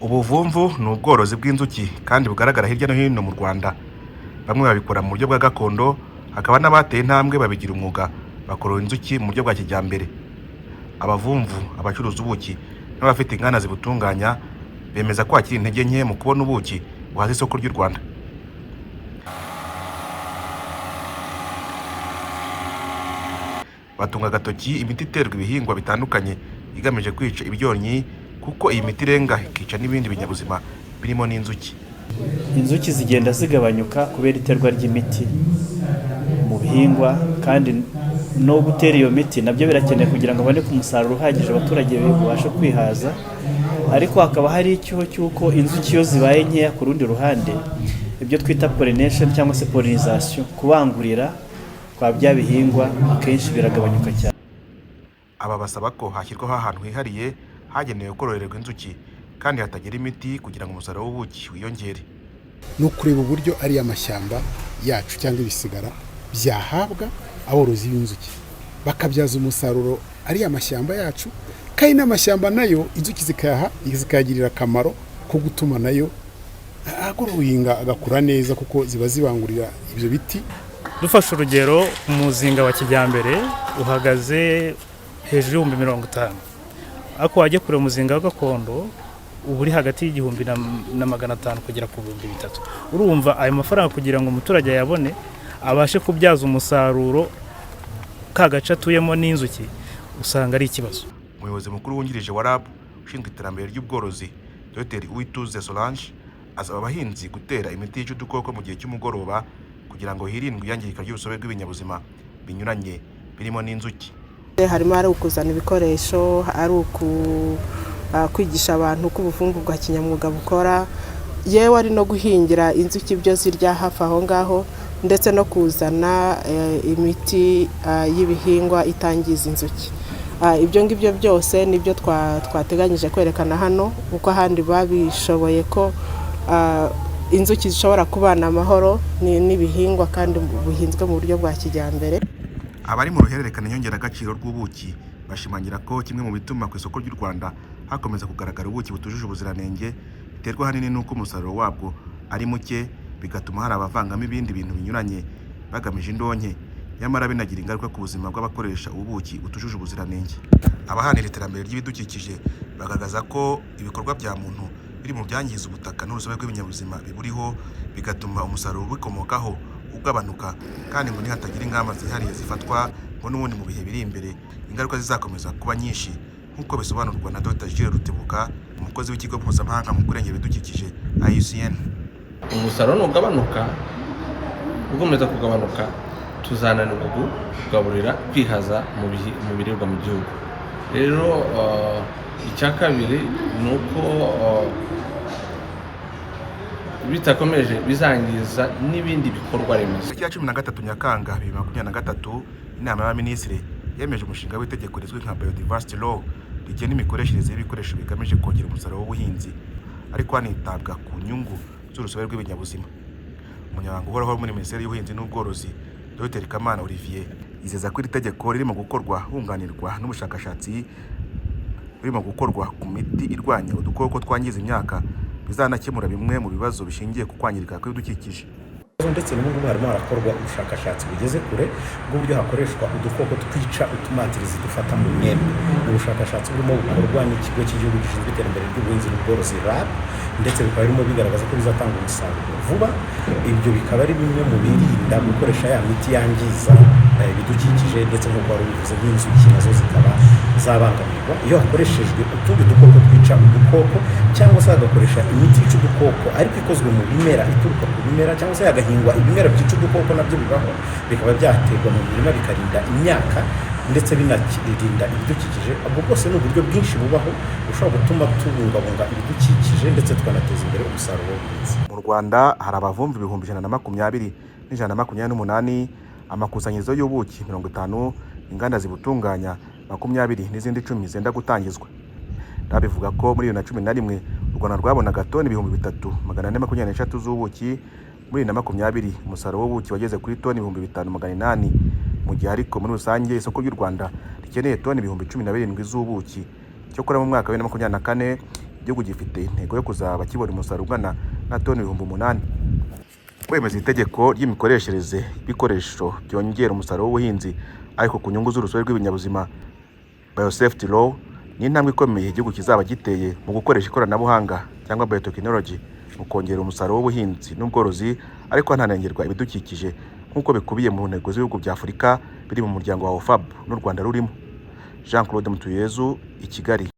Ubuvumvu ni ubworozi bw'inzuki kandi bugaragara hirya no hino mu Rwanda. Bamwe babikora mu buryo bwa gakondo, hakaba n'abateye intambwe babigira umwuga, bakorora inzuki mu buryo bwa kijyambere. Abavumvu, abacuruza ubuki n'abafite inganda zibutunganya bemeza ko hakiri intege nke mu kubona ubuki buhaza isoko ry'u Rwanda. Batunga agatoki imiti iterwa ibihingwa bitandukanye igamije kwica ibyonnyi, kuko iyi miti irenga ikica n'ibindi binyabuzima birimo n'inzuki. Inzuki zigenda zigabanyuka kubera iterwa ry'imiti mu bihingwa, kandi no gutera iyo miti nabyo birakenewe kugira ngo babone umusaruro uhagije abaturage babashe kwihaza. Ariko hakaba hari icyuho cy'uko inzuki iyo zibaye nkeya ku rundi ruhande, ibyo twita pollination cyangwa se pollinisation, kubangurira kwa bya bihingwa akenshi biragabanyuka cyane. Aba basaba ko hashyirwaho ahantu hihariye hagenewe kororerwa inzuki kandi hatagira imiti kugira ngo umusaruro w'ubuki wiyongere. No kureba uburyo ari amashyamba yacu cyangwa ibisigara byahabwa aborozi b'inzuki, bakabyaza umusaruro ari amashyamba yacu, kandi n'amashyamba nayo inzuki zikayagirira akamaro ko gutuma nayo agorohinga agakura neza, kuko ziba zibangurira ibyo biti. Dufashe urugero, umuzinga wa kijyambere uhagaze hejuru y'ibihumbi 50, ariko wajya kure umuzinga wa gakondo uba uri hagati y'igihumbi na 500 kugera ku 3000. Urumva ayo mafaranga kugira ngo umuturage yabone abashe kubyaza umusaruro ka gace atuyemo n'inzuki, usanga ari ikibazo. Umuyobozi mukuru wungirije wa RAB ushinzwe iterambere ry'ubworozi, Dr. Uwituze Solange, asaba abahinzi gutera imiti yica udukoko mu gihe cy'umugoroba kugira ngo hirindwe iyangirika ry'urusobe rw'ibinyabuzima binyuranye birimo n'inzuki. Harimo ari ukuzana ibikoresho, ari kwigisha abantu ko ubuvumvu bwa kinyamwuga bukora, yewe ari no guhingira inzuki ibyo zirya hafi aho ngaho, ndetse no kuzana imiti y'ibihingwa itangiza inzuki. Ibyo ngibyo byose nibyo twateganyije kwerekana hano, kuko ahandi babishoboye ko inzuki zishobora kubana amahoro n'ibihingwa kandi buhinzwe mu buryo bwa kijyambere. Abari mu ruhererekane nyongeragaciro rw'ubuki bashimangira ko kimwe mu bituma ku isoko ry'u Rwanda hakomeza kugaragara ubuki butujuje ubuziranenge biterwa ahanini n'uko umusaruro wabwo ari muke, bigatuma hari abavangamo ibindi bintu binyuranye bagamije indonke, nyamara binagira ingaruka ku buzima bw'abakoresha ubuki butujuje ubuziranenge. Abahanira iterambere ry'ibidukikije bagaragaza ko ibikorwa bya muntu biri mu byangiza ubutaka n'urusobe rw'ibinyabuzima biburiho, bigatuma umusaruro ubikomokaho ugabanuka, kandi ngo nihatagira ingamba zihariye zifatwa ngo n'ubundi mu bihe biri imbere ingaruka zizakomeza kuba nyinshi, nk'uko bisobanurwa na Dr. Jules Rutebuka, umukozi w'ikigo mpuzamahanga mu kurengera ibidukikije IUCN. Umusaruro nugabanuka, ugomeza kugabanuka, tuzananirwa kugaburira kwihaza mu biribwa mu gihugu. Rero icya kabiri ni uko bitakomeje bizangiza n'ibindi bikorwa remezo. Tariki ya 13 Nyakanga 2023, inama y'abaminisitiri yemeje umushinga w'itegeko rizwi nka Biodiversity Law rigena imikoreshereze y'ibikoresho bigamije kongera umusaruro w'ubuhinzi, ariko hanitabwa ku nyungu z'urusobe rw'ibinyabuzima. Umunyamabanga uhoraho muri Minisiteri y'Ubuhinzi n'Ubworozi, Dr. Kamana Olivier, yizeza ko iri tegeko ririmo gukorwa hunganirwa n'ubushakashatsi burimo gukorwa ku miti irwanya udukoko twangiza imyaka, bizanakemura bimwe mu bibazo bishingiye ku kwangirika kw'ibidukikije. Ndetse n'ubu harimo harakorwa ubushakashatsi bugeze kure bw'uburyo hakoreshwa udukoko twica utumatirizi dufata mu myembe. Ubushakashatsi burimo bukorwa n'ikigo cy'igihugu gishinzwe iterambere ry'ubuhinzi n'ubworozi RAB, ndetse bikaba birimo bigaragaza ko bizatanga umusaruro vuba. Ibyo bikaba ari bimwe mu birinda gukoresha ya miti yangiza ibidukikije, ndetse nk'uko wari ubivuze nk'inzuki nazo zikaba zabangamirwa iyo hakoreshejwe utundi dukoko twica udukoko, cyangwa se hagakoresha imiti yica udukoko ariko ikozwe mu bimera, ituruka ku bimera, cyangwa se hagahingwa ibimera byica udukoko, nabyo bibaho, bikaba byaterwa mu mirima bikarinda imyaka ndetse binarinda ibidukikije. Ubwo bwose ni uburyo bwinshi bubaho bushobora gutuma tubungabunga ibidukikije ndetse tukanateza imbere umusaruro w'ubuhinzi. Mu Rwanda hari abavumvu 120 n'128, amakusanyirizo y'ubuki 50, inganda zibutunganya 20 n'izindi 10 zenda gutangizwa. Bivuga ko muri 2011 u Rwanda rwabonaga toni 3423 z'ubuki, muri 2020 umusaruro w'ubuki wageze kuri toni 5800, mu gihe ariko muri rusange isoko ry'u Rwanda rikeneye toni 17000 z'ubuki. Cyokora mu mwaka wa 2024 igihugu gifite intego yo kuzaba kibona umusaruro ungana na toni 8,000. Kwemeza itegeko ry'imikoreshereze y'ibikoresho byongera umusaruro w'ubuhinzi ariko ku nyungu z'urusobe rw'ibinyabuzima, biosafety law, ni intambwe ikomeye igihugu kizaba giteye mu gukoresha ikoranabuhanga cyangwa biotechnology mu kongera umusaruro w'ubuhinzi n'ubworozi ariko hananengerwa ibidukikije nk'uko bikubiye mu ntego z'ibihugu bya Afurika biri mu muryango wa OFAB n'u Rwanda rurimo. Jean Claude Mutuyezu, i Kigali.